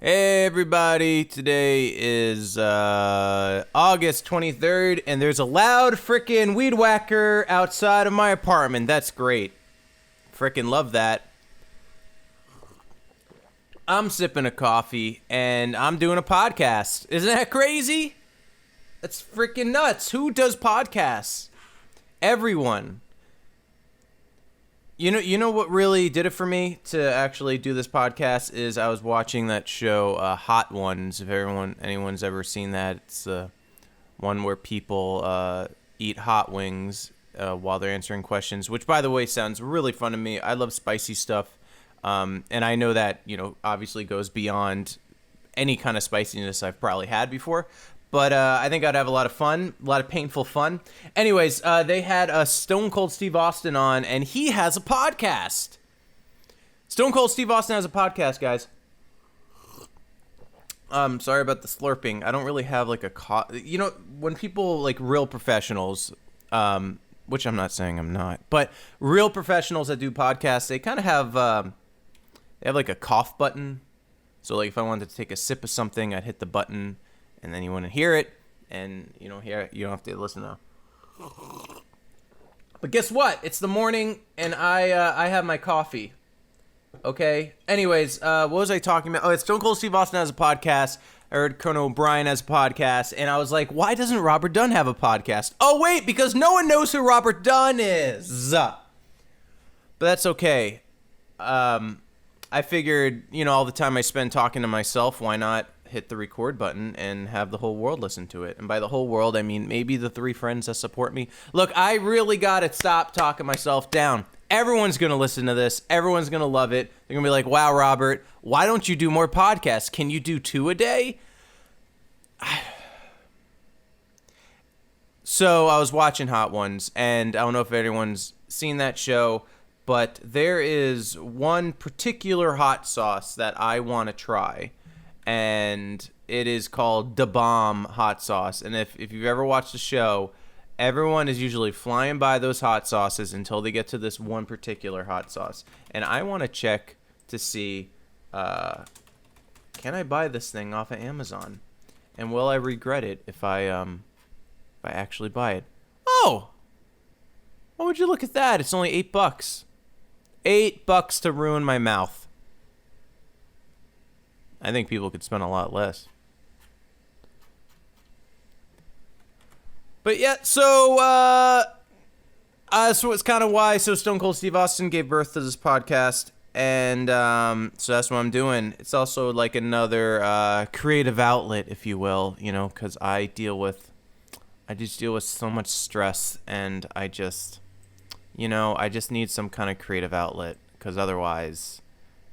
Hey everybody, today is August 23rd, and there's a loud frickin' weed whacker outside of my apartment. That's great. Frickin' love that. I'm sipping a coffee, and I'm doing a podcast. Isn't that crazy? That's frickin' nuts. Who does podcasts? Everyone. You know what really did it for me to actually do this podcast is I was watching that show, Hot Ones. If anyone's ever seen that, it's the one where people eat hot wings while they're answering questions. Which, by the way, sounds really fun to me. I love spicy stuff, and I know that obviously goes beyond any kind of spiciness I've probably had before. But I think I'd have a lot of fun, a lot of painful fun. Anyways, they had Stone Cold Steve Austin on, and he has a podcast. Stone Cold Steve Austin has a podcast, guys. Sorry about the slurping. I don't really have like a when people like real professionals, which I'm not saying I'm not, but real professionals that do podcasts, they kind of have they have like a cough button. So like if I wanted to take a sip of something, I'd hit the button. And then you want to hear it, and you don't hear it. You don't have to listen though. But guess what? It's the morning, and I have my coffee. Okay. Anyways, what was I talking about? Oh, it's Stone Cold Steve Austin has a podcast. I heard Conan O'Brien has a podcast, and I was like, why doesn't Robert Dunn have a podcast? Oh wait, because no one knows who Robert Dunn is. But that's okay. I figured, all the time I spend talking to myself, why not hit the record button and have the whole world listen to it? And by the whole world, I mean maybe the 3 friends that support me. Look, I really gotta stop talking myself down. Everyone's gonna listen to this. Everyone's gonna love it. They're gonna be like, wow, Robert, why don't you do more podcasts? Can you do 2 a day? So I was watching Hot Ones, and I don't know if anyone's seen that show, but there is one particular hot sauce that I want to try. And it is called Da Bomb hot sauce. And if you've ever watched the show, everyone is usually flying by those hot sauces until they get to this one particular hot sauce. And I want to check to see, can I buy this thing off of Amazon? And will I regret it if I actually buy it? Oh, would you look at that? It's only $8. $8 to ruin my mouth. I think people could spend a lot less. But yeah, so it's kind of why Stone Cold Steve Austin gave birth to this podcast, and so that's what I'm doing. It's also like another creative outlet, if you will, because I just deal with so much stress, and I just need some kind of creative outlet, because otherwise.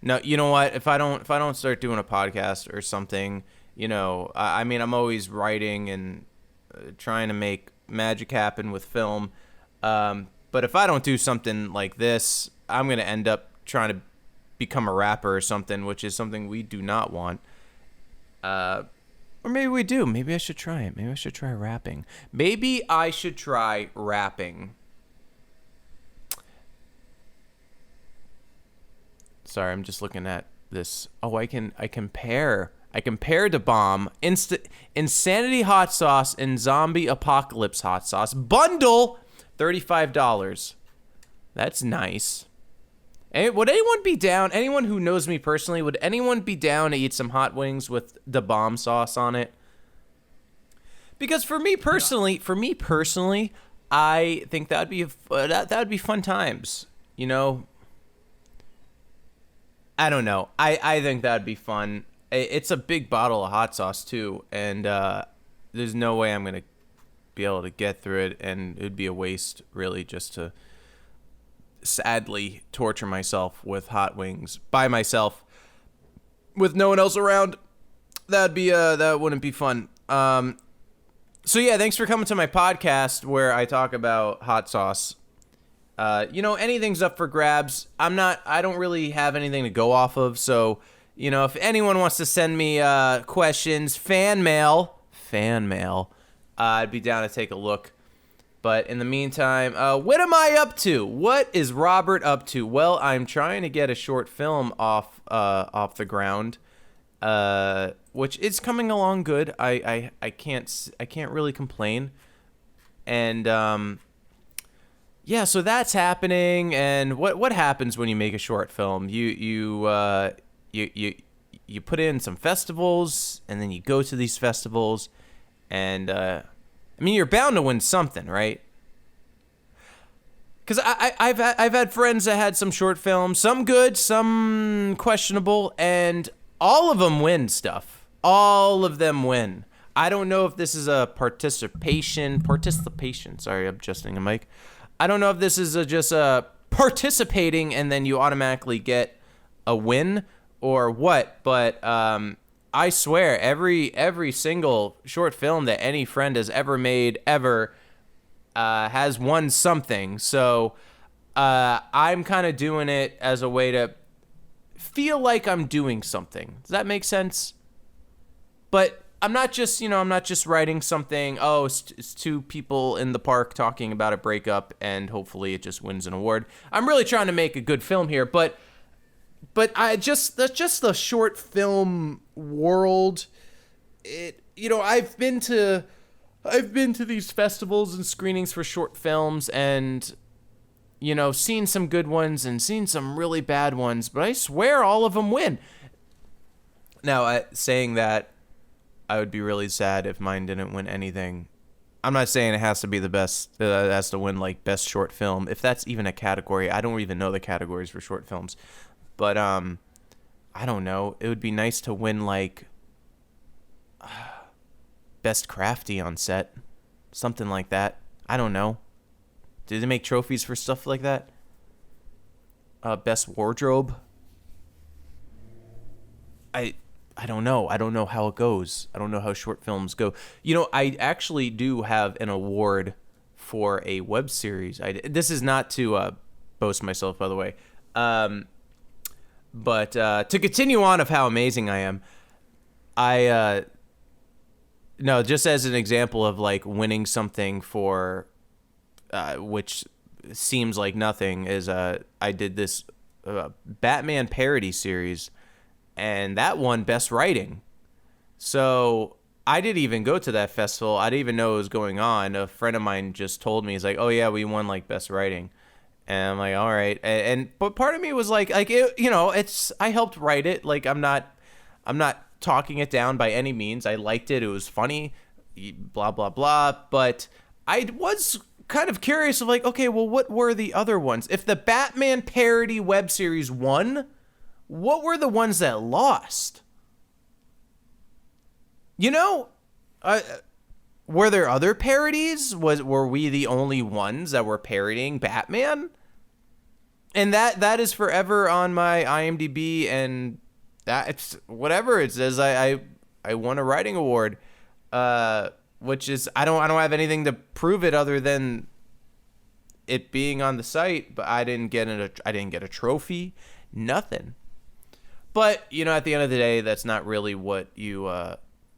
No, you know what? If I don't start doing a podcast or something, I mean, I'm always writing and trying to make magic happen with film. But if I don't do something like this, I'm gonna end up trying to become a rapper or something, which is something we do not want. Or maybe we do. Maybe I should try it. Maybe I should try rapping. Maybe I should try rapping. Sorry, I'm just looking at this. Oh, I can pair Da Bomb, Insanity hot sauce, and Zombie Apocalypse hot sauce bundle, $35. That's nice. And would anyone be down? Anyone who knows me personally, would anyone be down to eat some hot wings with Da Bomb sauce on it? Because for me personally, I think that'd be that'd be fun times. I don't know. I think that'd be fun. It's a big bottle of hot sauce, too, and there's no way I'm going to be able to get through it, and it'd be a waste, really, just to sadly torture myself with hot wings by myself with no one else around. That wouldn't be fun. So, yeah, thanks for coming to my podcast where I talk about hot sauce. Anything's up for grabs. I don't really have anything to go off of. So, if anyone wants to send me questions, fan mail, I'd be down to take a look. But in the meantime, what am I up to? What is Robert up to? Well, I'm trying to get a short film off the ground. which is coming along good. I can't really complain. And yeah, so that's happening. And what happens when you make a short film? You put in some festivals, and then you go to these festivals, and I mean, you're bound to win something, right? Because I've had friends that had some short films, some good, some questionable, and all of them win stuff. All of them win. I don't know if this is a participation. Sorry, I'm adjusting a mic. I don't know if this is just a participating and then you automatically get a win or what, but I swear every single short film that any friend has ever made ever has won something. So I'm kind of doing it as a way to feel like I'm doing something. Does that make sense? But I'm not just writing something, oh, it's two people in the park talking about a breakup and hopefully it just wins an award. I'm really trying to make a good film here, but that's just the short film world. I've been to these festivals and screenings for short films and seen some good ones and seen some really bad ones, but I swear all of them win. Now, saying that, I would be really sad if mine didn't win anything. I'm not saying it has to be the best, it has to win like best short film. If that's even a category, I don't even know the categories for short films. But I don't know. It would be nice to win like best crafty on set, something like that. I don't know. Did they make trophies for stuff like that? Best wardrobe. I don't know. I don't know how it goes. I don't know how short films go. I actually do have an award for a web series. This is not to boast myself, by the way. But to continue on of how amazing I am, no, just as an example of like winning something for, which seems like nothing, is I did this Batman parody series. And that won Best Writing. So I didn't even go to that festival. I didn't even know it was going on. A friend of mine just told me, he's like, oh yeah, we won like Best Writing. And I'm like, all right. But part of me was like it's, I helped write it. Like I'm not talking it down by any means. I liked it. It was funny, blah, blah, blah. But I was kind of curious of like, okay, well, what were the other ones? If the Batman parody web series won, what were the ones that lost? Were there other parodies? Were we the only ones that were parodying Batman? And that is forever on my IMDb, and that it's whatever it says. I won a writing award, which is I don't have anything to prove it other than it being on the site. But I didn't get a trophy, nothing. But, at the end of the day, that's not really what you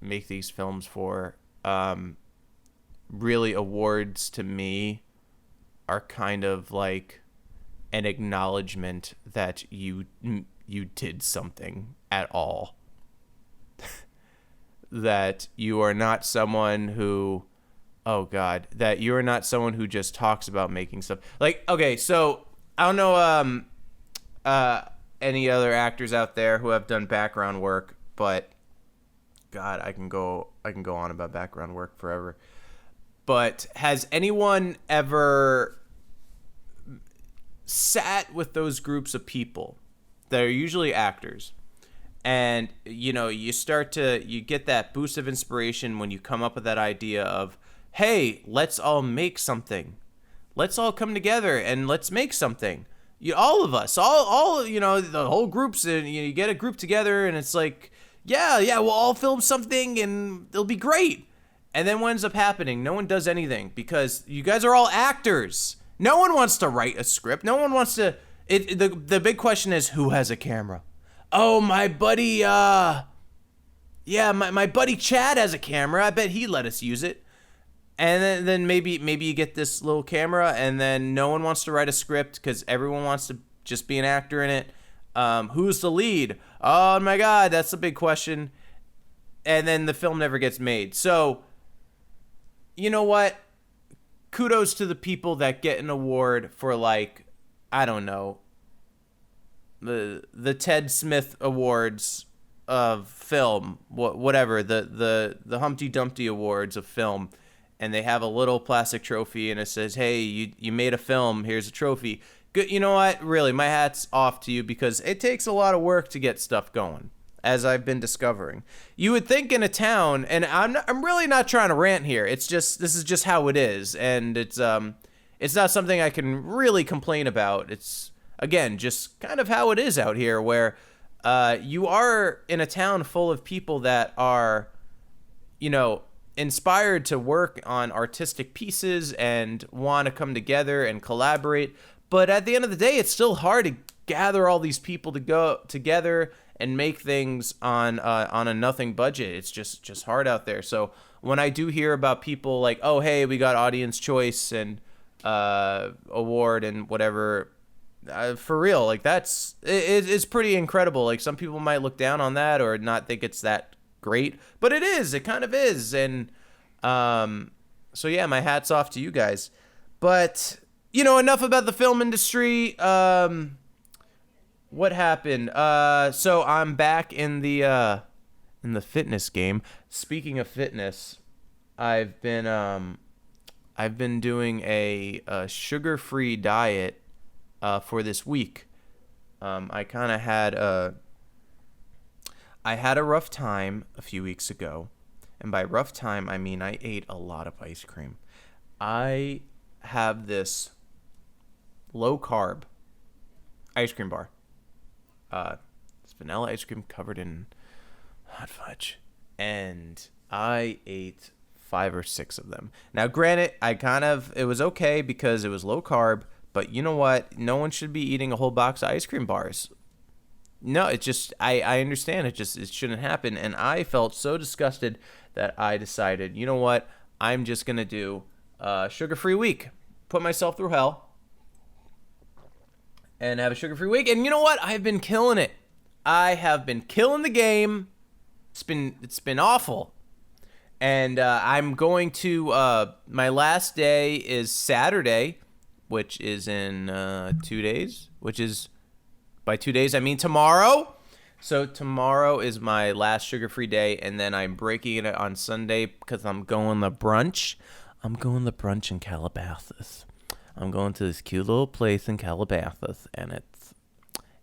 make these films for. Really, awards to me are kind of like an acknowledgement that you did something at all. That you are not someone who, that you are not someone who just talks about making stuff. Like, okay, so I don't know any other actors out there who have done background work, but God, I can go on about background work forever. But has anyone ever sat with those groups of people that are usually actors, and you get that boost of inspiration when you come up with that idea of, hey, let's all make something. Let's all come together and let's make something. All of us, all the whole groups, and you get a group together, and it's like, yeah, we'll all film something, and it'll be great. And then what ends up happening? No one does anything because you guys are all actors. No one wants to write a script. No one wants to. The big question is, who has a camera? Oh, my buddy. My buddy Chad has a camera. I bet he'd let us use it. And then maybe you get this little camera, and then no one wants to write a script because everyone wants to just be an actor in it. Who's the lead? Oh my God, that's a big question. And then the film never gets made. So, you know what? Kudos to the people that get an award for, like, I don't know, the Ted Smith Awards of film, whatever, the Humpty Dumpty Awards of film, and they have a little plastic trophy and it says, hey, you made a film, here's a trophy. Good, you know what? Really, my hat's off to you, because it takes a lot of work to get stuff going, as I've been discovering. You would think in a town, and I'm really not trying to rant here. It's just, this is just how it is, and it's not something I can really complain about. It's, again, just kind of how it is out here, where you are in a town full of people that are, inspired to work on artistic pieces and want to come together and collaborate. But at the end of the day, it's still hard to gather all these people to go together and make things on a nothing budget. It's just hard out there. So when I do hear about people like, oh, hey, we got audience choice and award and whatever, for real, like, it's pretty incredible. Like, some people might look down on that or not think it's that great, but it kind of is. And so yeah, my hat's off to you guys. But enough about the film industry. What happened? So I'm back in the fitness game. Speaking of fitness, I've been doing a sugar-free diet for this week. I kind of had a rough time a few weeks ago, and by rough time I mean I ate a lot of ice cream. I have this low-carb ice cream bar. It's vanilla ice cream covered in hot fudge, and I ate 5 or 6 of them. Now, granted, it was okay because it was low carb, but you know what? No one should be eating a whole box of ice cream bars. No, it just, I understand it shouldn't happen, and I felt so disgusted that I decided, you know what? I'm just gonna do a sugar-free week. Put myself through hell and have a sugar-free week. And you know what? I've been killing it. I have been killing the game. It's been awful. And I'm going to, my last day is Saturday, which is in 2 days, which is, by 2 days, I mean tomorrow. So tomorrow is my last sugar-free day, and then I'm breaking it on Sunday because I'm going to brunch. I'm going to brunch in Calabasas. I'm going to this cute little place in Calabasas, and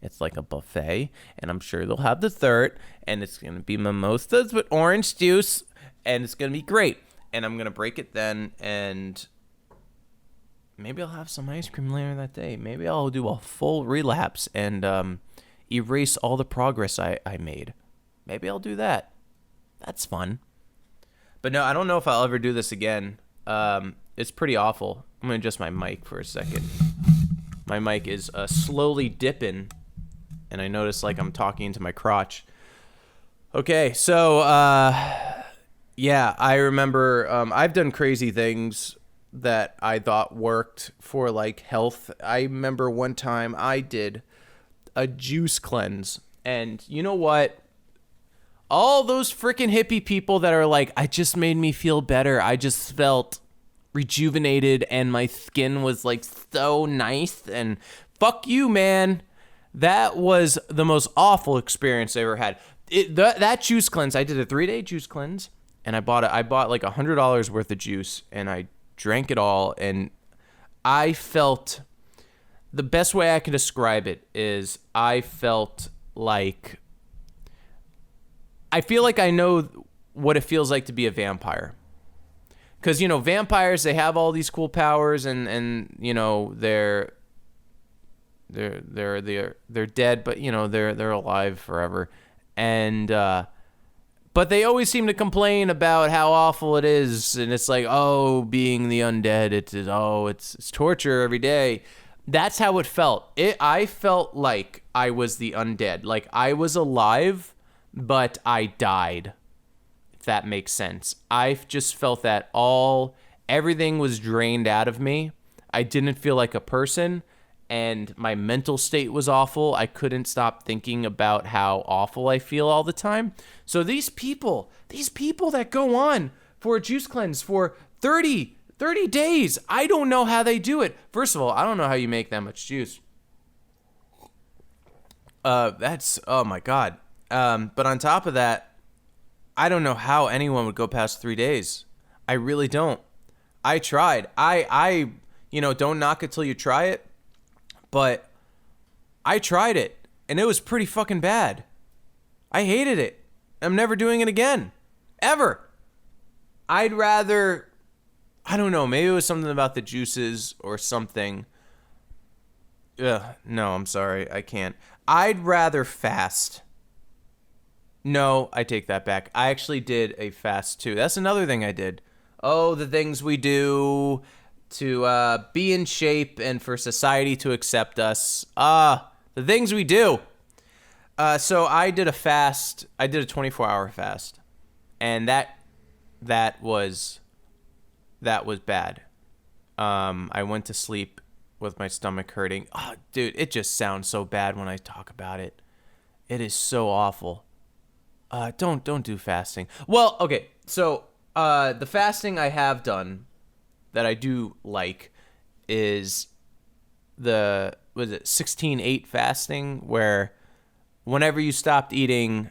it's like a buffet, and I'm sure they'll have dessert, and it's going to be mimosas with orange juice, and it's going to be great. And I'm going to break it then, and maybe I'll have some ice cream later that day. Maybe I'll do a full relapse and erase all the progress I made. Maybe I'll do that. That's fun. But no, I don't know if I'll ever do this again. It's pretty awful. I'm going to adjust my mic for a second. My mic is slowly dipping, and I notice like I'm talking into my crotch. Okay, so yeah, I remember I've done crazy things that I thought worked for like health. I remember one time I did a juice cleanse, and you know what? All those freaking hippie people that are like, I just made me feel better. I just felt rejuvenated and my skin was like so nice, and fuck you, man. That was the most awful experience I ever had. That juice cleanse, I did a 3-day juice cleanse, and I bought like $100 worth of juice, and I drank it all, and I felt, the best way I can describe it is I feel like I know what it feels like to be a vampire. Because, vampires, they have all these cool powers, and they're dead, but, they're alive forever. And, but they always seem to complain about how awful it is. And it's like, oh, being the undead, it's torture every day. That's how it felt. I felt like I was the undead. Like I was alive, but I died. If that makes sense. I just felt that everything was drained out of me. I didn't feel like a person, and my mental state was awful. I couldn't stop thinking about how awful I feel all the time. So these people that go on for a juice cleanse for 30 days, I don't know how they do it. First of all, I don't know how you make that much juice. That's, oh my God. But on top of that, I don't know how anyone would go past 3 days. I really don't. I tried. I don't knock it till you try it. But I tried it, and it was pretty fucking bad. I hated it. I'm never doing it again. Ever. I'd rather, I don't know, maybe it was something about the juices or something. Ugh, no, I'm sorry, I can't. I'd rather fast. No, I take that back. I actually did a fast too. That's another thing I did. Oh, the things we do to be in shape and for society to accept us. The things we do. So I did a fast. I did a 24-hour fast, and that was bad. I went to sleep with my stomach hurting. Oh, dude, it just sounds so bad when I talk about it. It is so awful. Don't do fasting. Well, okay, so the fasting I have done that I do like is the 16/8 fasting, where whenever you stopped eating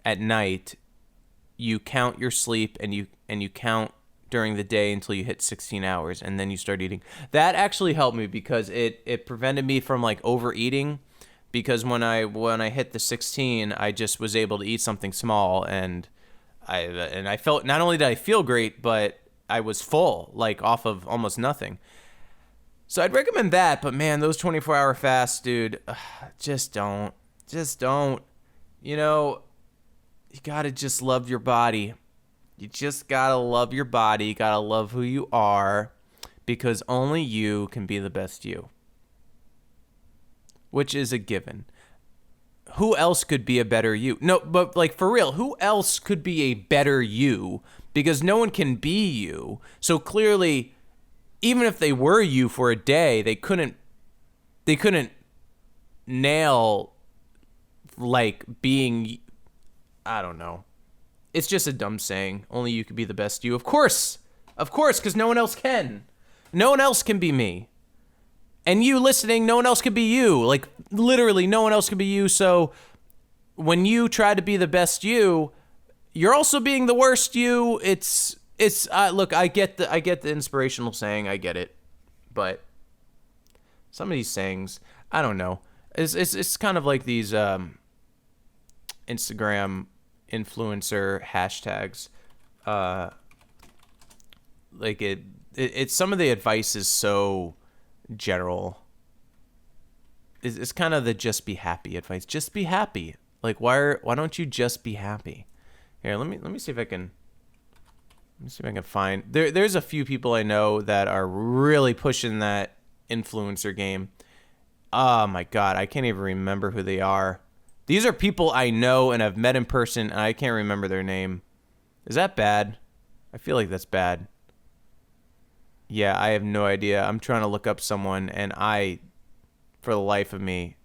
at night, you count your sleep and you count during the day until you hit 16 hours, and then you start eating. That actually helped me because it prevented me from like overeating, because when I hit the 16, I just was able to eat something small, and I felt, not only did I feel great, but I was full, like off of almost nothing. So I'd recommend that, but man, those 24-hour fasts, dude, just don't. You know, you gotta just love your body. You just gotta love your body. You gotta love who you are, because only you can be the best you. Which is a given. Who else could be a better you? No, but like for real, who else could be a better you? Because no one can be you. So clearly, even if they were you for a day, they couldn't nail like being, I don't know. It's just a dumb saying. Only you could be the best you. Of course, because no one else can. No one else can be me. And you listening, no one else could be you. Like, literally, no one else could be you. So when you try to be the best you, you're also being the worst you. It's look, I get the inspirational saying. I get it. But some of these sayings, I don't know. It's kind of like these Instagram influencer hashtags. Like it's some of the advice is so general. It's kind of the just be happy advice. Just be happy. Like why don't you just be happy? Here, let me see if I can find there's a few people I know that are really pushing that influencer game. Oh my God, I can't even remember who they are. These are people I know and have met in person, and I can't remember their name. Is that bad? I feel like that's bad. Yeah, I have no idea. I'm trying to look up someone, and for the life of me,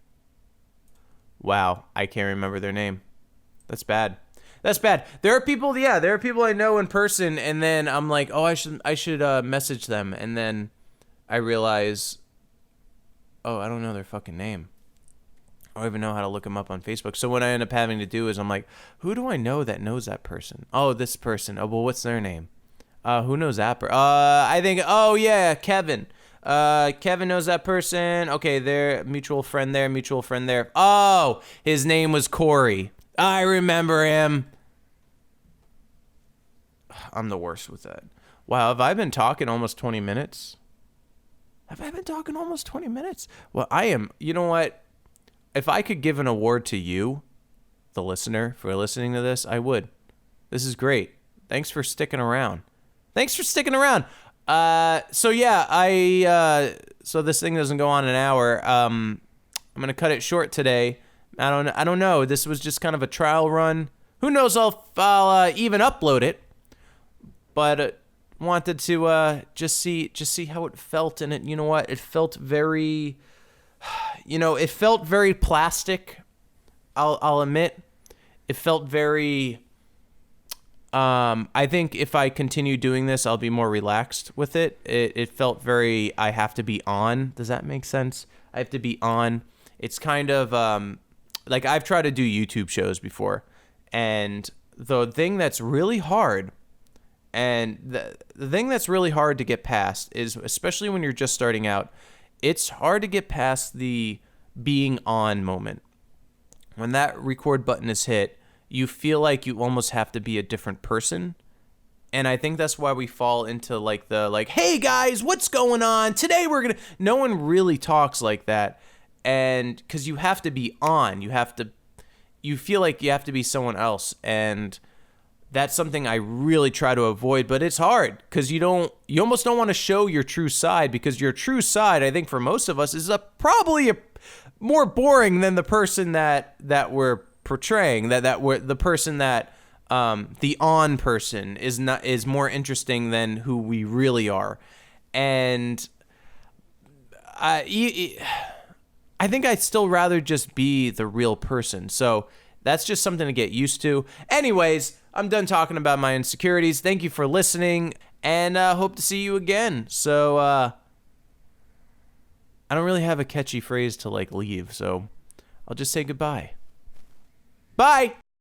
wow, I can't remember their name. That's bad. That's bad. There are people I know in person, and then I'm like, oh, I should message them, and then I realize, oh, I don't know their fucking name. I don't even know how to look them up on Facebook. So what I end up having to do is I'm like, who do I know that knows that person? Oh, this person. Oh, well, what's their name? Who knows that person? I think, oh, yeah, Kevin. Kevin knows that person. Okay, they're mutual friend there. Oh, his name was Corey. I remember him. I'm the worst with that. Wow, have I been talking almost 20 minutes? Well, I am. You know what? If I could give an award to you, the listener, for listening to this, I would. This is great. Thanks for sticking around. So yeah, so this thing doesn't go on an hour. I'm gonna cut it short today. I don't know. This was just kind of a trial run. Who knows if I'll even upload it. But wanted to just see how it felt, and you know what? It felt very, it felt very plastic. I'll admit, it felt very. I think if I continue doing this, I'll be more relaxed with it. It felt very. I have to be on. Does that make sense? I have to be on. It's kind of like I've tried to do YouTube shows before, and the thing that's really hard. And the thing that's really hard to get past is, especially when you're just starting out, it's hard to get past the being on moment. When that record button is hit, you feel like you almost have to be a different person. And I think that's why we fall into hey guys, what's going on? Today no one really talks like that. And because you have to be on, you feel like you have to be someone else. And that's something I really try to avoid, but it's hard because you almost don't want to show your true side, because your true side, I think for most of us, is probably more boring than the person that we're portraying. That we're the person that the on person is more interesting than who we really are, and I think I'd still rather just be the real person. So that's just something to get used to. Anyways, I'm done talking about my insecurities. Thank you for listening, and hope to see you again. So, I don't really have a catchy phrase to leave, so I'll just say goodbye. Bye!